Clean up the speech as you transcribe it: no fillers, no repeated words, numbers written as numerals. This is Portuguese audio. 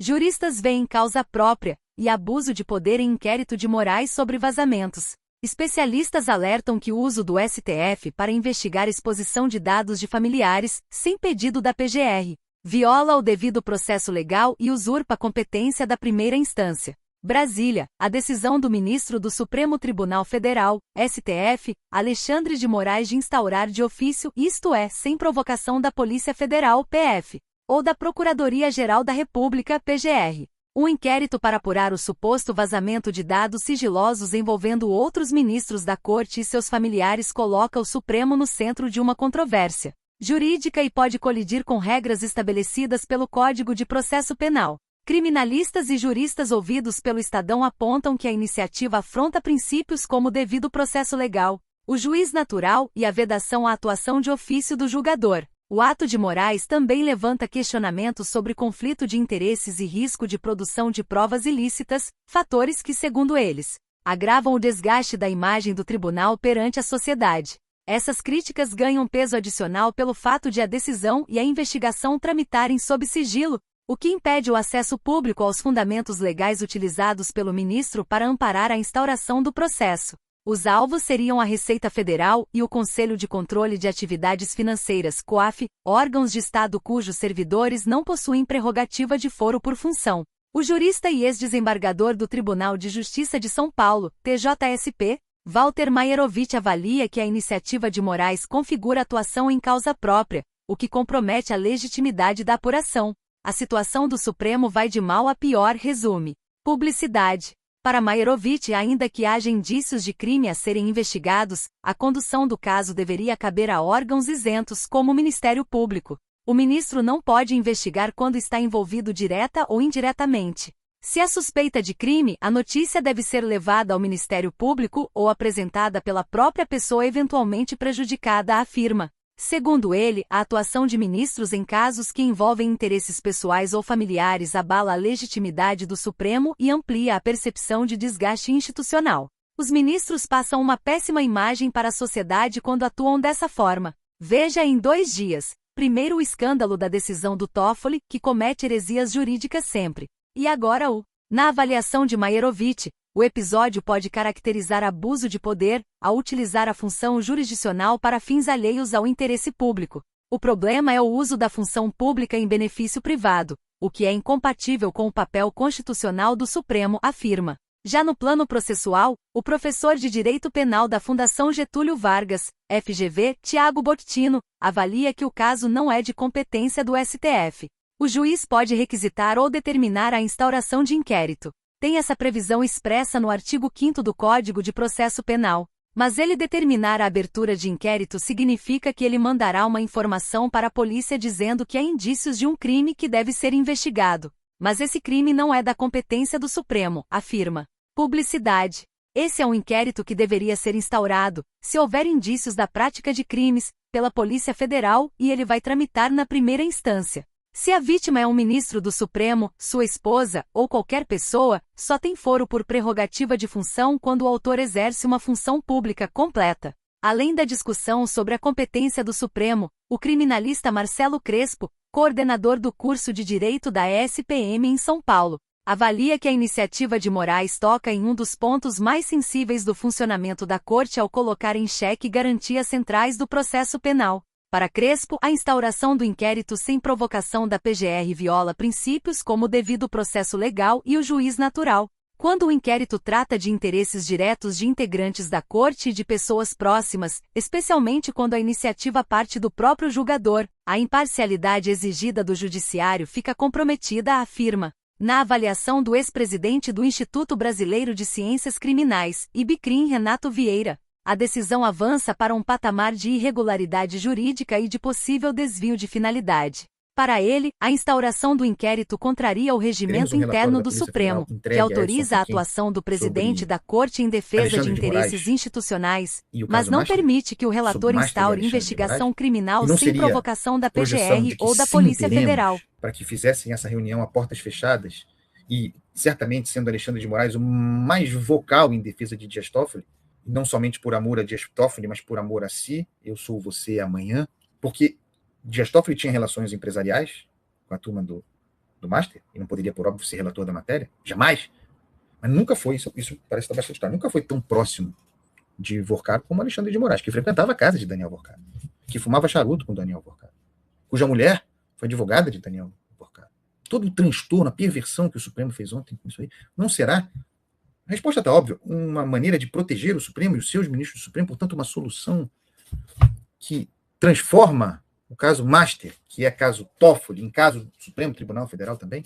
Juristas veem causa própria e abuso de poder em inquérito de Moraes sobre vazamentos. Especialistas alertam que o uso do STF para investigar exposição de dados de familiares, sem pedido da PGR, viola o devido processo legal e usurpa a competência da primeira instância. Brasília, a decisão do ministro do Supremo Tribunal Federal, STF, Alexandre de Moraes de instaurar de ofício, isto é, sem provocação da Polícia Federal, PF, ou da Procuradoria-Geral da República, PGR, um inquérito para apurar o suposto vazamento de dados sigilosos envolvendo outros ministros da Corte e seus familiares coloca o Supremo no centro de uma controvérsia jurídica e pode colidir com regras estabelecidas pelo Código de Processo Penal. Criminalistas e juristas ouvidos pelo Estadão apontam que a iniciativa afronta princípios como o devido processo legal, o juiz natural e a vedação à atuação de ofício do julgador. O ato de Moraes também levanta questionamentos sobre conflito de interesses e risco de produção de provas ilícitas, fatores que, segundo eles, agravam o desgaste da imagem do tribunal perante a sociedade. Essas críticas ganham peso adicional pelo fato de a decisão e a investigação tramitarem sob sigilo, o que impede o acesso público aos fundamentos legais utilizados pelo ministro para amparar a instauração do processo. Os alvos seriam a Receita Federal e o Conselho de Controle de Atividades Financeiras, COAF, órgãos de Estado cujos servidores não possuem prerrogativa de foro por função. O jurista e ex-desembargador do Tribunal de Justiça de São Paulo, TJSP, Walter Maierovitch avalia que a iniciativa de Moraes configura atuação em causa própria, o que compromete a legitimidade da apuração. A situação do Supremo vai de mal a pior, resume. Publicidade. Para Maierovitch, ainda que haja indícios de crime a serem investigados, a condução do caso deveria caber a órgãos isentos como o Ministério Público. O ministro não pode investigar quando está envolvido direta ou indiretamente. Se há suspeita de crime, a notícia deve ser levada ao Ministério Público ou apresentada pela própria pessoa eventualmente prejudicada, afirma. Segundo ele, a atuação de ministros em casos que envolvem interesses pessoais ou familiares abala a legitimidade do Supremo e amplia a percepção de desgaste institucional. Os ministros passam uma péssima imagem para a sociedade quando atuam dessa forma. Veja em 2 dias. Primeiro o escândalo da decisão do Toffoli, que comete heresias jurídicas sempre. E agora na avaliação de Maierovitch, o episódio pode caracterizar abuso de poder, ao utilizar a função jurisdicional para fins alheios ao interesse público. O problema é o uso da função pública em benefício privado, o que é incompatível com o papel constitucional do Supremo, afirma. Já no plano processual, o professor de Direito Penal da Fundação Getúlio Vargas, FGV, Tiago Bottino, avalia que o caso não é de competência do STF. O juiz pode requisitar ou determinar a instauração de inquérito. Tem essa previsão expressa no artigo 5º do Código de Processo Penal. Mas ele determinar a abertura de inquérito significa que ele mandará uma informação para a polícia dizendo que há indícios de um crime que deve ser investigado. Mas esse crime não é da competência do Supremo, afirma. Publicidade. Esse é um inquérito que deveria ser instaurado, se houver indícios da prática de crimes, pela Polícia Federal e ele vai tramitar na primeira instância. Se a vítima é um ministro do Supremo, sua esposa, ou qualquer pessoa, só tem foro por prerrogativa de função quando o autor exerce uma função pública completa. Além da discussão sobre a competência do Supremo, o criminalista Marcelo Crespo, coordenador do curso de Direito da ESPM em São Paulo, avalia que a iniciativa de Moraes toca em um dos pontos mais sensíveis do funcionamento da Corte ao colocar em xeque garantias centrais do processo penal. Para Crespo, a instauração do inquérito sem provocação da PGR viola princípios como o devido processo legal e o juiz natural. Quando o inquérito trata de interesses diretos de integrantes da Corte e de pessoas próximas, especialmente quando a iniciativa parte do próprio julgador, a imparcialidade exigida do judiciário fica comprometida, afirma. Na avaliação do ex-presidente do Instituto Brasileiro de Ciências Criminais, IBCRIM, Renato Vieira, a decisão avança para um patamar de irregularidade jurídica e de possível desvio de finalidade. Para ele, a instauração do inquérito contraria o regimento interno do Supremo, que autoriza a atuação do presidente da Corte em defesa de interesses institucionais, mas não permite que o relator instaure investigação criminal sem provocação da PGR ou da Polícia Federal. Para que fizessem essa reunião a portas fechadas, e certamente sendo Alexandre de Moraes o mais vocal em defesa de Dias Toffoli, não somente por amor a Dias Toffoli, mas por amor a si, eu sou você amanhã, porque Dias Toffoli tinha relações empresariais com a turma do do Master, e não poderia, por óbvio, ser relator da matéria, jamais, mas nunca foi, isso parece estar bastante claro, nunca foi tão próximo de Vorkado como Alexandre de Moraes, que frequentava a casa de Daniel Vorkado, que fumava charuto com Daniel Vorkado, cuja mulher foi advogada de Daniel Vorkado. Todo o transtorno, a perversão que o Supremo fez ontem com isso aí, não será, a resposta está óbvia, uma maneira de proteger o Supremo e os seus ministros do Supremo, portanto, uma solução que transforma o caso Master, que é caso Toffoli, em caso do Supremo Tribunal Federal também,